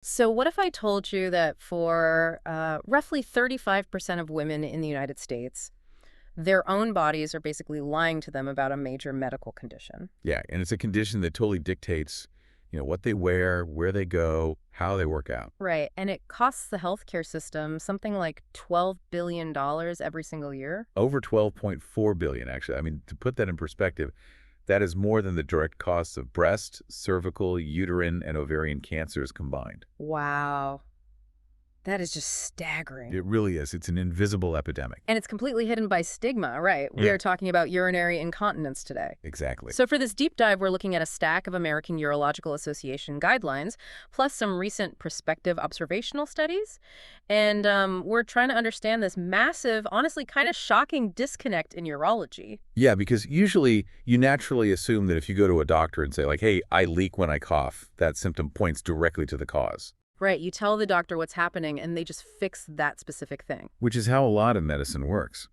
So what if I told you that for roughly 35% of women in the United States, their own bodies are basically lying to them about a major medical condition? Yeah, and it's a condition that totally dictates, what they wear, where they go, how they work out. Right. And it costs the healthcare system something like $12 billion every single year. Over 12.4 billion, actually. I mean, to put that in perspective, that is more than the direct costs of breast, cervical, uterine, and ovarian cancers combined. Wow. That is just staggering. It really is. It's an invisible epidemic. And it's completely hidden by stigma, right? We Yeah. are talking about urinary incontinence today. Exactly. So for this deep dive, we're looking at a stack of American Urological Association guidelines, plus some recent prospective observational studies. And we're trying to understand this massive, honestly kind of shocking disconnect in urology. Yeah, because usually you naturally assume that if you go to a doctor and say, like, hey, I leak when I cough, that symptom points directly to the cause, Right, you tell the doctor what's happening, and they just fix that specific thing. which is how a lot of medicine works.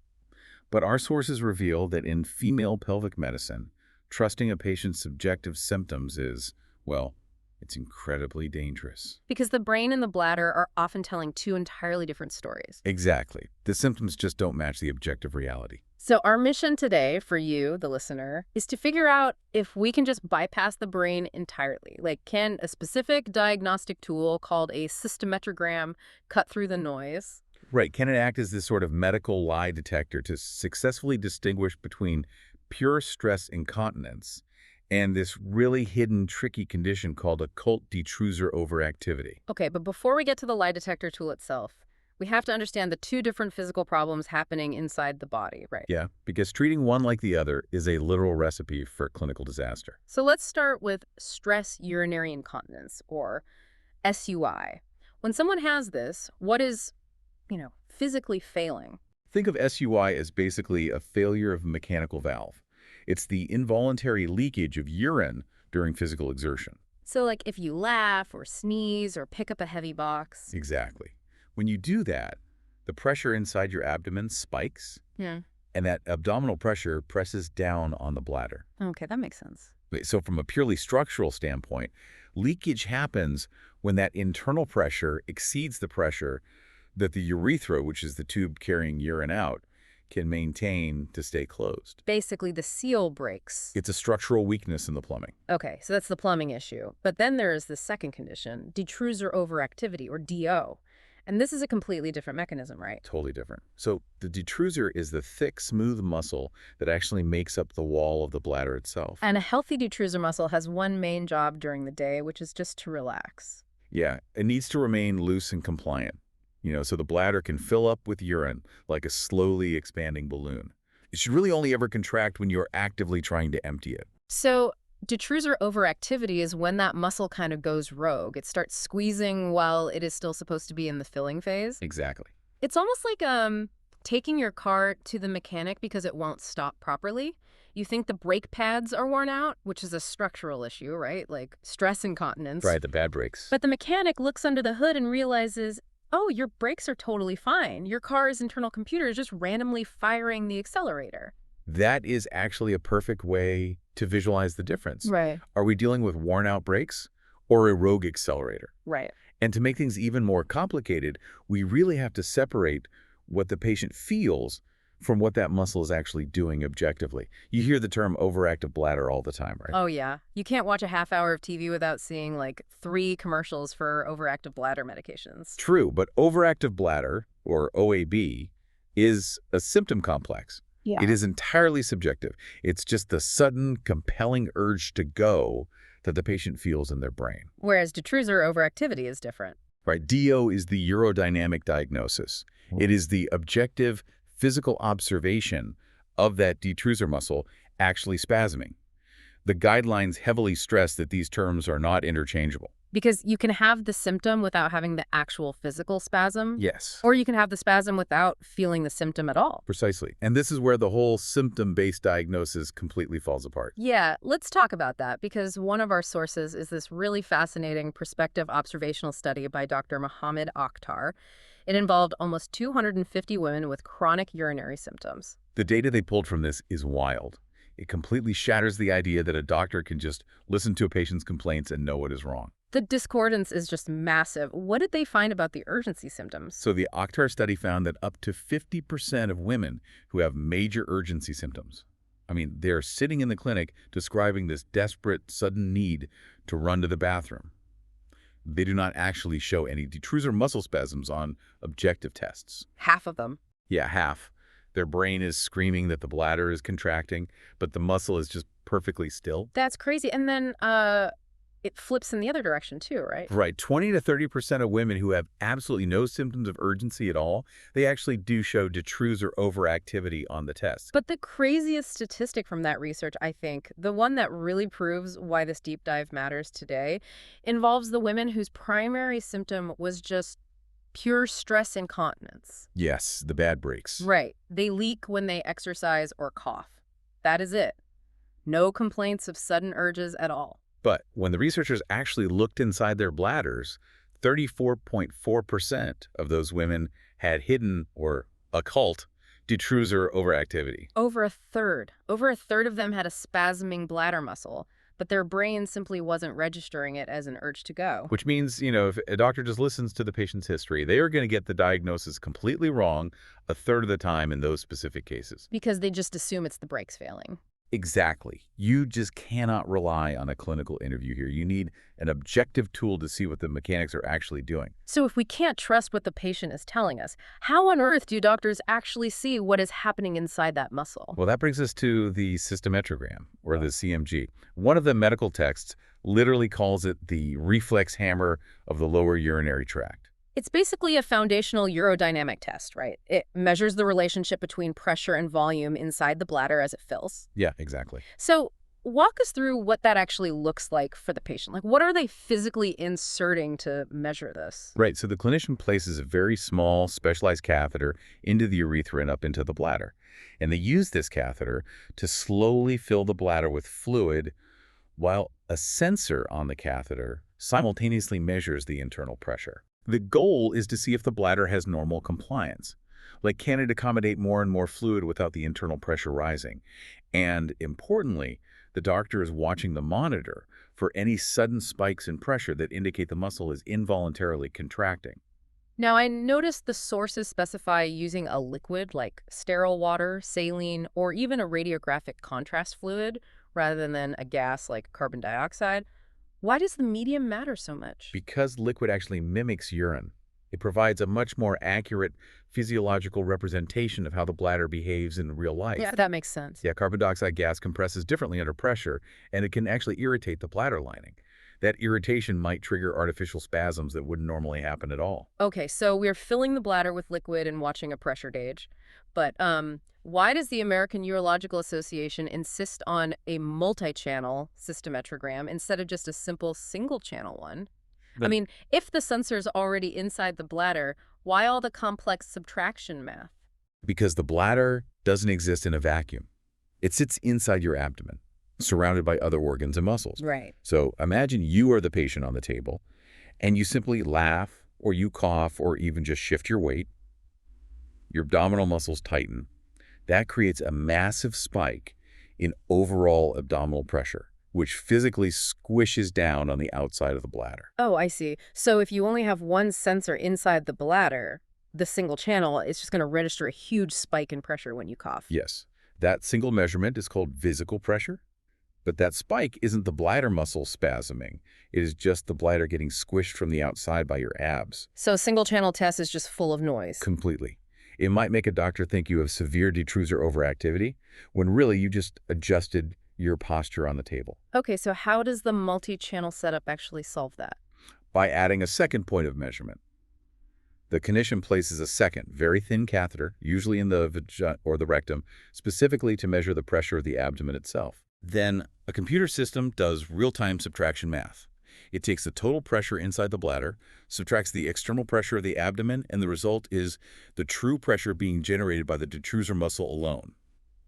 But our sources reveal that in female pelvic medicine, trusting a patient's subjective symptoms is, well, it's incredibly dangerous. Because the brain and the bladder are often telling two entirely different stories. Exactly. The symptoms just don't match the objective reality. So our mission today for you, the listener, is to figure out if we can just bypass the brain entirely. Like, can a specific diagnostic tool called a cystometrogram cut through the noise? Right. Can it act as this sort of medical lie detector to successfully distinguish between pure stress incontinence and this really hidden, tricky condition called occult detrusor overactivity? Okay, but before we get to the lie detector tool itself, we have to understand the two different physical problems happening inside the body, right? Yeah, because treating one like the other is a literal recipe for clinical disaster. So let's start with stress urinary incontinence, or SUI. When someone has this, what is, physically failing? Think of SUI as basically a failure of a mechanical valve. It's the involuntary leakage of urine during physical exertion. So like if you laugh or sneeze or pick up a heavy box. Exactly. When you do that, the pressure inside your abdomen spikes, Yeah. and that abdominal pressure presses down on the bladder. Okay, that makes sense. So from a purely structural standpoint, leakage happens when that internal pressure exceeds the pressure that the urethra, which is the tube carrying urine out, can maintain to stay closed. Basically, the seal breaks. It's a structural weakness in the plumbing. Okay, so that's the plumbing issue. But then there is the second condition, detrusor overactivity, or DO. And this is a completely different mechanism, right? Totally different. So the detrusor is the thick, smooth muscle that actually makes up the wall of the bladder itself. And a healthy detrusor muscle has one main job during the day, which is just to relax. Yeah, it needs to remain loose and compliant, so the bladder can fill up with urine like a slowly expanding balloon. It should really only ever contract when you're actively trying to empty it. So detrusor overactivity is when that muscle kind of goes rogue. It starts squeezing while it is still supposed to be in the filling phase. Exactly. It's almost like taking your car to the mechanic because it won't stop properly. You think the brake pads are worn out, which is a structural issue, right? Like stress incontinence. Right, the bad brakes. But the mechanic looks under the hood and realizes, oh, your brakes are totally fine. Your car's internal computer is just randomly firing the accelerator. That is actually a perfect way to visualize the difference. Right. Are we dealing with worn-out brakes or a rogue accelerator? Right. And to make things even more complicated, we really have to separate what the patient feels from what that muscle is actually doing objectively. You hear the term overactive bladder all the time, right? Oh, yeah. You can't watch a half hour of TV without seeing like 3 commercials for overactive bladder medications. True, but overactive bladder, or OAB, is a symptom complex. Yeah. It is entirely subjective. It's just the sudden, compelling urge to go that the patient feels in their brain. Whereas detrusor overactivity is different. Right? DO is the urodynamic diagnosis. It is the objective physical observation of that detrusor muscle actually spasming. The guidelines heavily stress that these terms are not interchangeable. Because you can have the symptom without having the actual physical spasm. Yes. Or you can have the spasm without feeling the symptom at all. Precisely. And this is where the whole symptom-based diagnosis completely falls apart. Yeah, let's talk about that, because one of our sources is this really fascinating prospective observational study by Dr. Mohammed Akhtar. It involved almost 250 women with chronic urinary symptoms. The data they pulled from this is wild. It completely shatters the idea that a doctor can just listen to a patient's complaints and know what is wrong. The discordance is just massive. What did they find about the urgency symptoms? So the OCTAR study found that up to 50% of women who have major urgency symptoms, I mean, they're sitting in the clinic describing this desperate, sudden need to run to the bathroom. They do not actually show any detrusor muscle spasms on objective tests. Half of them. Yeah, half. Their brain is screaming that the bladder is contracting, but the muscle is just perfectly still. That's crazy. And then it flips in the other direction too, right? Right, 20 to 30% of women who have absolutely no symptoms of urgency at all, they actually do show detrusor overactivity on the test. But the craziest statistic from that research, I think, the one that really proves why this deep dive matters today, involves the women whose primary symptom was just pure stress incontinence. Yes, the bad breaks. Right. They leak when they exercise or cough. That is it. No complaints of sudden urges at all. But when the researchers actually looked inside their bladders, 34.4% of those women had hidden or occult detrusor overactivity. Over a third. Over a third of them had a spasming bladder muscle, but their brain simply wasn't registering it as an urge to go. Which means, if a doctor just listens to the patient's history, they are going to get the diagnosis completely wrong a third of the time in those specific cases. Because they just assume it's the brakes failing. Exactly. You just cannot rely on a clinical interview here. You need an objective tool to see what the mechanics are actually doing. So if we can't trust what the patient is telling us, how on earth do doctors actually see what is happening inside that muscle? Well, that brings us to the cystometrogram, or the CMG. One of the medical texts literally calls it the reflex hammer of the lower urinary tract. It's basically a foundational urodynamic test, right? It measures the relationship between pressure and volume inside the bladder as it fills. Yeah, exactly. So walk us through what that actually looks like for the patient. Like, what are they physically inserting to measure this? Right, so the clinician places a very small, specialized catheter into the urethra and up into the bladder. And they use this catheter to slowly fill the bladder with fluid while a sensor on the catheter simultaneously measures the internal pressure. The goal is to see if the bladder has normal compliance. Like, can it accommodate more and more fluid without the internal pressure rising? And importantly, the doctor is watching the monitor for any sudden spikes in pressure that indicate the muscle is involuntarily contracting. Now, I noticed the sources specify using a liquid like sterile water, saline, or even a radiographic contrast fluid rather than a gas like carbon dioxide. Why does the medium matter so much? Because liquid actually mimics urine, it provides a much more accurate physiological representation of how the bladder behaves in real life. Yeah, that makes sense. Yeah, carbon dioxide gas compresses differently under pressure, and it can actually irritate the bladder lining. That irritation might trigger artificial spasms that wouldn't normally happen at all. Okay, so we're filling the bladder with liquid and watching a pressure gauge. But why does the American Urological Association insist on a multi-channel cystometrogram instead of just a simple single-channel one? I mean, if the sensor's already inside the bladder, why all the complex subtraction math? Because the bladder doesn't exist in a vacuum. It sits inside your abdomen, surrounded by other organs and muscles. Right. So imagine you are the patient on the table, and you simply laugh, or you cough, or even just shift your weight. Your abdominal muscles tighten. That creates a massive spike in overall abdominal pressure, which physically squishes down on the outside of the bladder. Oh, I see. So if you only have one sensor inside the bladder, the single channel is just going to register a huge spike in pressure when you cough. Yes, that single measurement is called vesical pressure. But that spike isn't the bladder muscle spasming. It is just the bladder getting squished from the outside by your abs. So a single channel test is just full of noise. Completely. It might make a doctor think you have severe detrusor overactivity, when really you just adjusted your posture on the table. Okay, so how does the multi-channel setup actually solve that? By adding a second point of measurement. The clinician places a second, very thin catheter, usually in the vagina or the rectum, specifically to measure the pressure of the abdomen itself. Then, a computer system does real-time subtraction math. It takes the total pressure inside the bladder, subtracts the external pressure of the abdomen, and the result is the true pressure being generated by the detrusor muscle alone.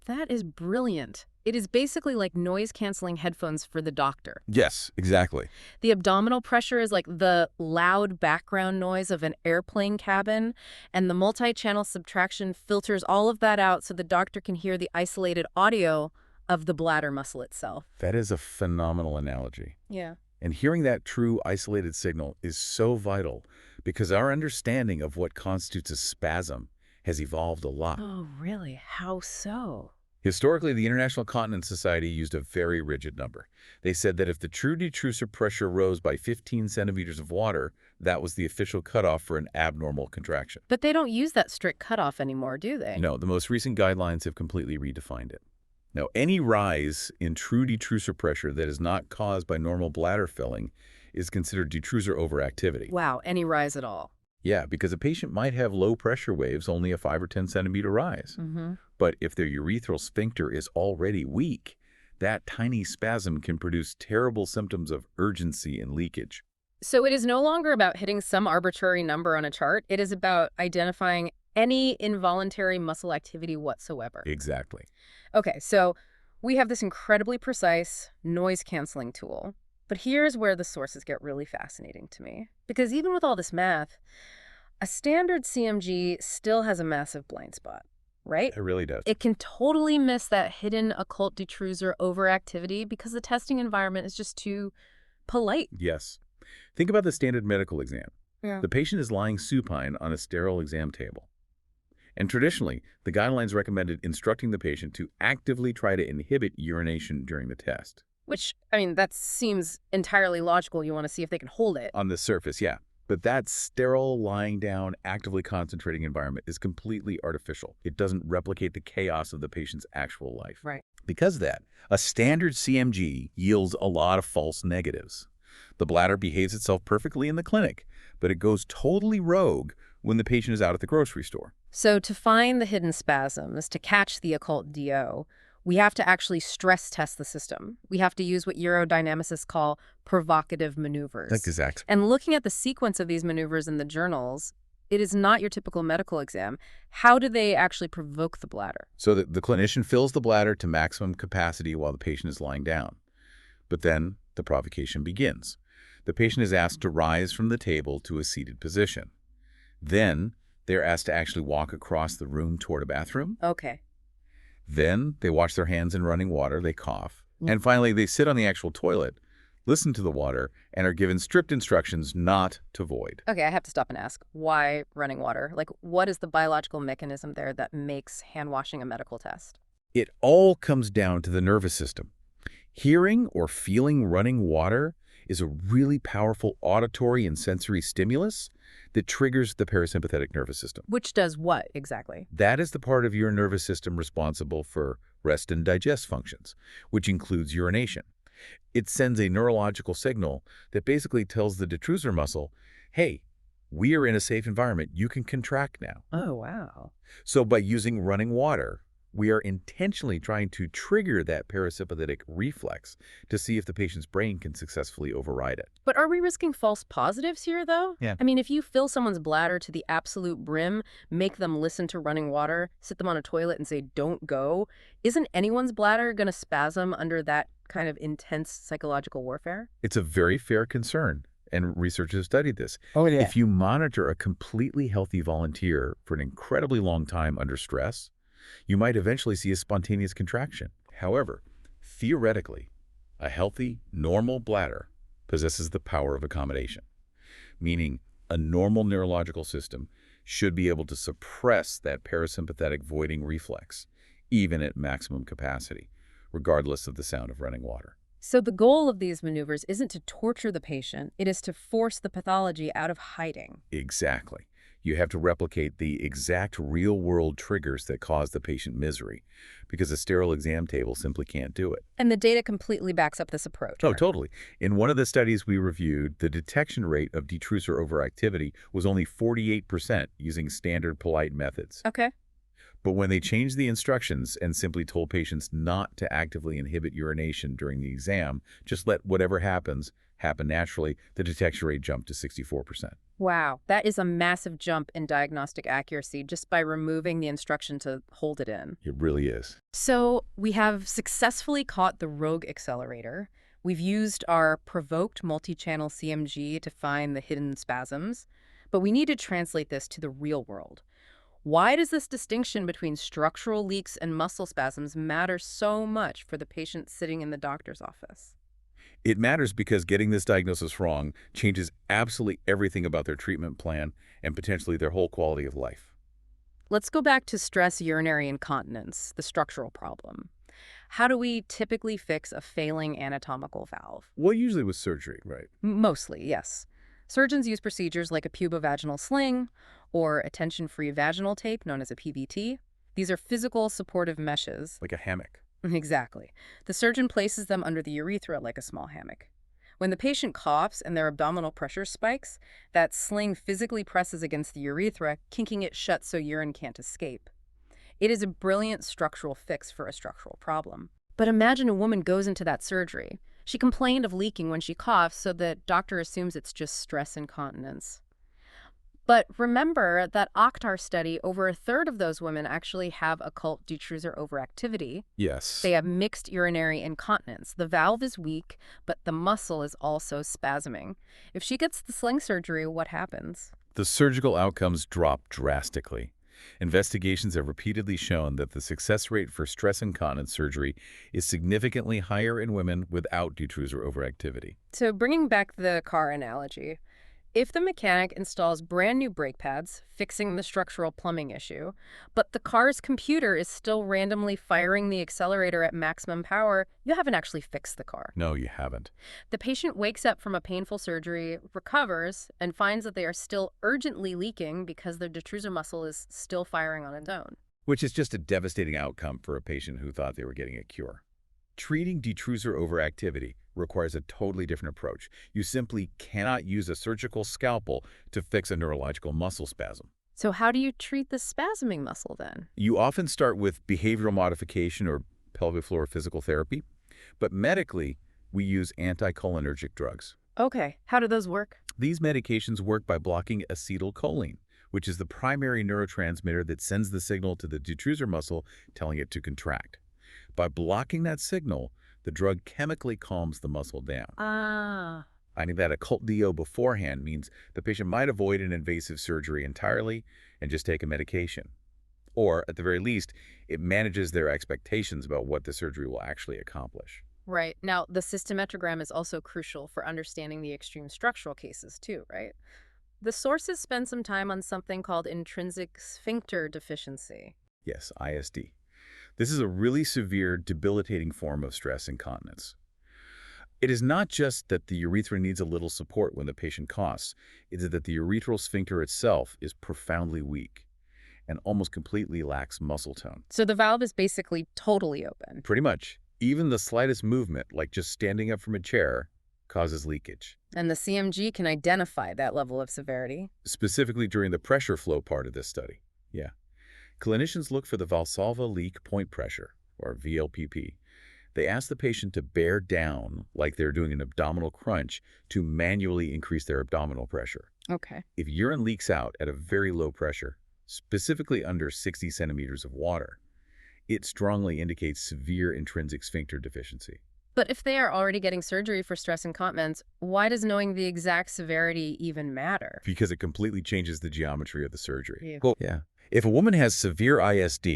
That is brilliant. It is basically like noise-canceling headphones for the doctor. Yes, exactly. The abdominal pressure is like the loud background noise of an airplane cabin, and the multi-channel subtraction filters all of that out so the doctor can hear the isolated audio of the bladder muscle itself. That is a phenomenal analogy. Yeah. And hearing that true isolated signal is so vital because our understanding of what constitutes a spasm has evolved a lot. Oh, really? How so? Historically, the International Continence Society used a very rigid number. They said that if the true detrusor pressure rose by 15 centimeters of water, that was the official cutoff for an abnormal contraction. But they don't use that strict cutoff anymore, do they? No, the most recent guidelines have completely redefined it. Now, any rise in true detrusor pressure that is not caused by normal bladder filling is considered detrusor overactivity. Wow, any rise at all. Yeah, because a patient might have low pressure waves, only a 5 or 10 centimeter rise. Mm-hmm. But if their urethral sphincter is already weak, that tiny spasm can produce terrible symptoms of urgency and leakage. So it is no longer about hitting some arbitrary number on a chart. It is about identifying any involuntary muscle activity whatsoever. Exactly. Okay, so we have this incredibly precise noise-canceling tool. But here's where the sources get really fascinating to me. Because even with all this math, a standard CMG still has a massive blind spot, right? It really does. It can totally miss that hidden occult detrusor overactivity because the testing environment is just too polite. Yes. Think about the standard medical exam. Yeah. The patient is lying supine on a sterile exam table. And traditionally, the guidelines recommended instructing the patient to actively try to inhibit urination during the test. Which, I mean, that seems entirely logical. You want to see if they can hold it. On the surface, yeah. But that sterile, lying down, actively concentrating environment is completely artificial. It doesn't replicate the chaos of the patient's actual life. Right. Because of that, a standard CMG yields a lot of false negatives. The bladder behaves itself perfectly in the clinic, but it goes totally rogue when the patient is out at the grocery store. So to find the hidden spasms, to catch the occult DO, we have to actually stress test the system. We have to use what urodynamicists call provocative maneuvers. Exactly. And looking at the sequence of these maneuvers in the journals, it is not your typical medical exam. How do they actually provoke the bladder? So the clinician fills the bladder to maximum capacity while the patient is lying down. But then the provocation begins. The patient is asked to rise from the table to a seated position. Then they're asked to actually walk across the room toward a bathroom. Okay. Then they wash their hands in running water, they cough. And finally, they sit on the actual toilet, listen to the water, and are given strict instructions not to void. Okay, I have to stop and ask, why running water? Like, what is the biological mechanism there that makes hand washing a medical test? It all comes down to the nervous system. Hearing or feeling running water is a really powerful auditory and sensory stimulus that triggers the parasympathetic nervous system. Which does what exactly? That is the part of your nervous system responsible for rest and digest functions, which includes urination. It sends a neurological signal that basically tells the detrusor muscle, hey, we are in a safe environment. You can contract now. Oh, wow. So by using running water, we are intentionally trying to trigger that parasympathetic reflex to see if the patient's brain can successfully override it. But are we risking false positives here, though? Yeah. I mean, if you fill someone's bladder to the absolute brim, make them listen to running water, sit them on a toilet and say, don't go, isn't anyone's bladder going to spasm under that kind of intense psychological warfare? It's a very fair concern, and researchers have studied this. Oh, yeah. If you monitor a completely healthy volunteer for an incredibly long time under stress, you might eventually see a spontaneous contraction. However, theoretically, a healthy, normal bladder possesses the power of accommodation, meaning a normal neurological system should be able to suppress that parasympathetic voiding reflex, even at maximum capacity, regardless of the sound of running water. So the goal of these maneuvers isn't to torture the patient, it is to force the pathology out of hiding. Exactly. You have to replicate the exact real-world triggers that cause the patient misery, because a sterile exam table simply can't do it. And the data completely backs up this approach. Oh, totally. In one of the studies we reviewed, the detection rate of detrusor overactivity was only 48% using standard polite methods. Okay. But when they changed the instructions and simply told patients not to actively inhibit urination during the exam, just let whatever happens happen naturally, the detection rate jumped to 64%. Wow, that is a massive jump in diagnostic accuracy just by removing the instruction to hold it in. It really is. So we have successfully caught the rogue accelerator. We've used our provoked multi-channel CMG to find the hidden spasms, but we need to translate this to the real world. Why does this distinction between structural leaks and muscle spasms matter so much for the patient sitting in the doctor's office? It matters because getting this diagnosis wrong changes absolutely everything about their treatment plan and potentially their whole quality of life. Let's go back to stress urinary incontinence, the structural problem. How do we typically fix a failing anatomical valve? Well, usually with surgery, right? Mostly, yes. Surgeons use procedures like a pubovaginal sling or a tension-free vaginal tape, known as a PVT. These are physical supportive meshes. Like a hammock. Exactly. The surgeon places them under the urethra like a small hammock. When the patient coughs and their abdominal pressure spikes, that sling physically presses against the urethra, kinking it shut so urine can't escape. It is a brilliant structural fix for a structural problem. But imagine a woman goes into that surgery. She complained of leaking when she coughs, so the doctor assumes it's just stress incontinence. But remember that Oktar study, over a third of those women actually have occult detrusor overactivity. Yes. They have mixed urinary incontinence. The valve is weak, but the muscle is also spasming. If she gets the sling surgery, what happens? The surgical outcomes drop drastically. Investigations have repeatedly shown that the success rate for stress incontinence surgery is significantly higher in women without detrusor overactivity. So bringing back the car analogy, if the mechanic installs brand new brake pads, fixing the structural plumbing issue, but the car's computer is still randomly firing the accelerator at maximum power, you haven't actually fixed the car. No, you haven't. The patient wakes up from a painful surgery, recovers, and finds that they are still urgently leaking because their detrusor muscle is still firing on its own. Which is just a devastating outcome for a patient who thought they were getting a cure. Treating detrusor overactivity requires a totally different approach. You simply cannot use a surgical scalpel to fix a neurological muscle spasm. So how do you treat the spasming muscle then? You often start with behavioral modification or pelvic floor physical therapy, but medically, we use anticholinergic drugs. Okay, how do those work? These medications work by blocking acetylcholine, which is the primary neurotransmitter that sends the signal to the detrusor muscle telling it to contract. By blocking that signal, the drug chemically calms the muscle down. Finding that occult DO beforehand means the patient might avoid an invasive surgery entirely and just take a medication. Or, at the very least, it manages their expectations about what the surgery will actually accomplish. Right. Now, the cystometrogram is also crucial for understanding the extreme structural cases too, right? The sources spend some time on something called intrinsic sphincter deficiency. Yes, ISD. This is a really severe, debilitating form of stress incontinence. It is not just that the urethra needs a little support when the patient coughs, it is that the urethral sphincter itself is profoundly weak and almost completely lacks muscle tone. So the valve is basically totally open. Pretty much, even the slightest movement, like just standing up from a chair, causes leakage. And the CMG can identify that level of severity. Specifically during the pressure flow part of this study. Yeah. Clinicians look for the Valsalva leak point pressure, or VLPP. They ask the patient to bear down like they're doing an abdominal crunch to manually increase their abdominal pressure. Okay. If urine leaks out at a very low pressure, specifically under 60 centimeters of water, it strongly indicates severe intrinsic sphincter deficiency. But if they are already getting surgery for stress incontinence, why does knowing the exact severity even matter? Because it completely changes the geometry of the surgery. Yeah. Well, yeah. If a woman has severe ISD,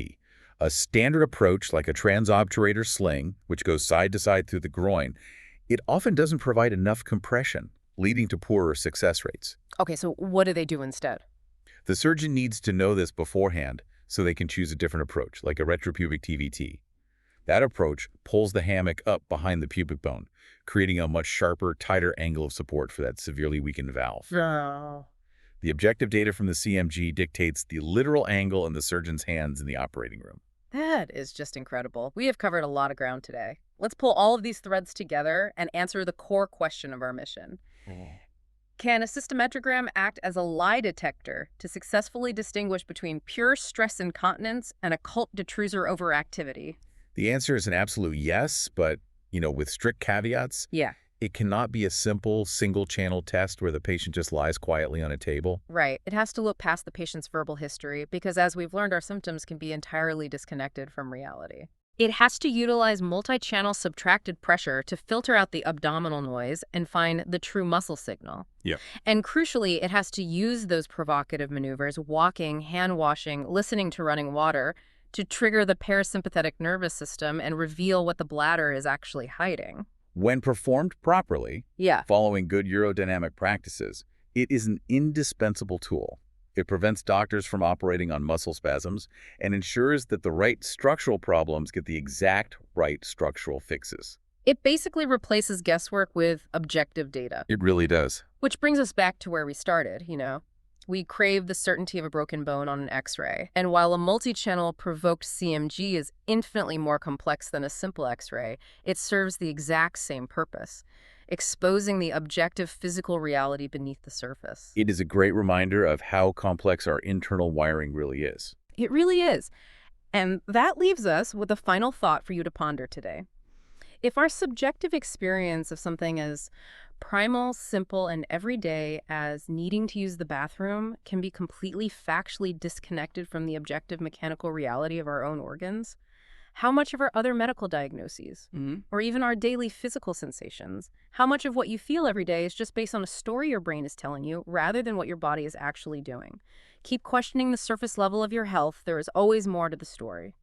a standard approach like a transobturator sling, which goes side to side through the groin, it often doesn't provide enough compression, leading to poorer success rates. Okay, so what do they do instead? The surgeon needs to know this beforehand so they can choose a different approach, like a retropubic TVT. That approach pulls the hammock up behind the pubic bone, creating a much sharper, tighter angle of support for that severely weakened valve. Oh. The objective data from the CMG dictates the literal angle in the surgeon's hands in the operating room. That is just incredible. We have covered a lot of ground today. Let's pull all of these threads together and answer the core question of our mission. Can a cystometrogram act as a lie detector to successfully distinguish between pure stress incontinence and occult detrusor overactivity? The answer is an absolute yes, but, with strict caveats. Yeah. It cannot be a simple, single-channel test where the patient just lies quietly on a table. Right. It has to look past the patient's verbal history because, as we've learned, our symptoms can be entirely disconnected from reality. It has to utilize multi-channel subtracted pressure to filter out the abdominal noise and find the true muscle signal. Yep. And crucially, it has to use those provocative maneuvers, walking, hand washing, listening to running water, to trigger the parasympathetic nervous system and reveal what the bladder is actually hiding. When performed properly, Yeah. following good urodynamic practices, it is an indispensable tool. It prevents doctors from operating on muscle spasms and ensures that the right structural problems get the exact right structural fixes. It basically replaces guesswork with objective data. It really does. Which brings us back to where we started, We crave the certainty of a broken bone on an X-ray. And while a multi-channel provoked CMG is infinitely more complex than a simple X-ray, it serves the exact same purpose, exposing the objective physical reality beneath the surface. It is a great reminder of how complex our internal wiring really is. It really is. And that leaves us with a final thought for you to ponder today. If our subjective experience of something as primal, simple, and everyday as needing to use the bathroom can be completely factually disconnected from the objective mechanical reality of our own organs, how much of our other medical diagnoses, or even our daily physical sensations, how much of what you feel every day is just based on a story your brain is telling you rather than what your body is actually doing? Keep questioning the surface level of your health. There is always more to the story.